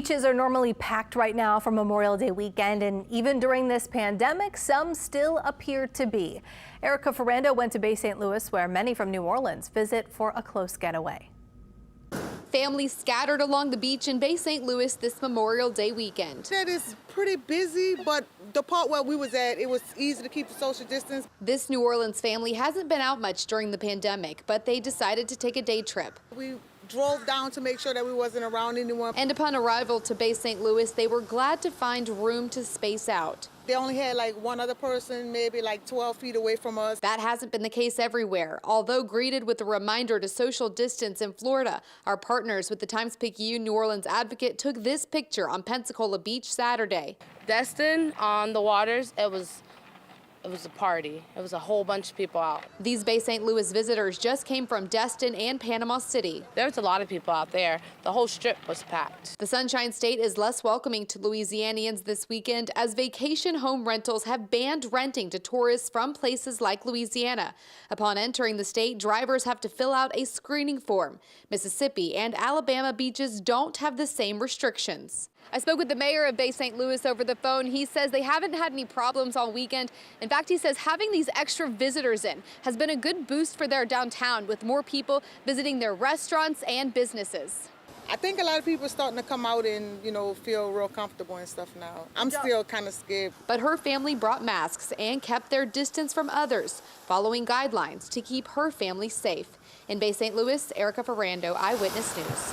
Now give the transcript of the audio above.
Beaches are normally packed right now for Memorial Day weekend, and even during this pandemic, some still appear to be. Erica Ferrando went to Bay St. Louis, where many from New Orleans visit for a close getaway. Families scattered along the beach in Bay St. Louis this Memorial Day weekend. That is pretty busy, but the part where we was at, it was easy to keep the social distance. This New Orleans family hasn't been out much during the pandemic, but they decided to take a day trip. We drove down to make sure that we wasn't around anyone. And upon arrival to Bay St. Louis, they were glad to find room to space out. They only had like one other person, maybe like 12 feet away from us. That hasn't been the case everywhere. Although greeted with a reminder to social distance in Florida, our partners with the Times-Picayune New Orleans Advocate took this picture on Pensacola Beach Saturday. Destin on the waters, it was a party. It was a whole bunch of people out. These Bay St. Louis visitors just came from Destin and Panama City. There was a lot of people out there. The whole strip was packed. The Sunshine State is less welcoming to Louisianians this weekend as vacation home rentals have banned renting to tourists from places like Louisiana. Upon entering the state, drivers have to fill out a screening form. Mississippi and Alabama beaches don't have the same restrictions. I spoke with the mayor of Bay St. Louis over the phone. He says they haven't had any problems all weekend. In fact, he says having these extra visitors in has been a good boost for their downtown, with more people visiting their restaurants and businesses. I think a lot of people are starting to come out and, feel real comfortable and stuff now. I'm still kind of scared. But her family brought masks and kept their distance from others, following guidelines to keep her family safe. In Bay St. Louis, Erica Ferrando, Eyewitness News.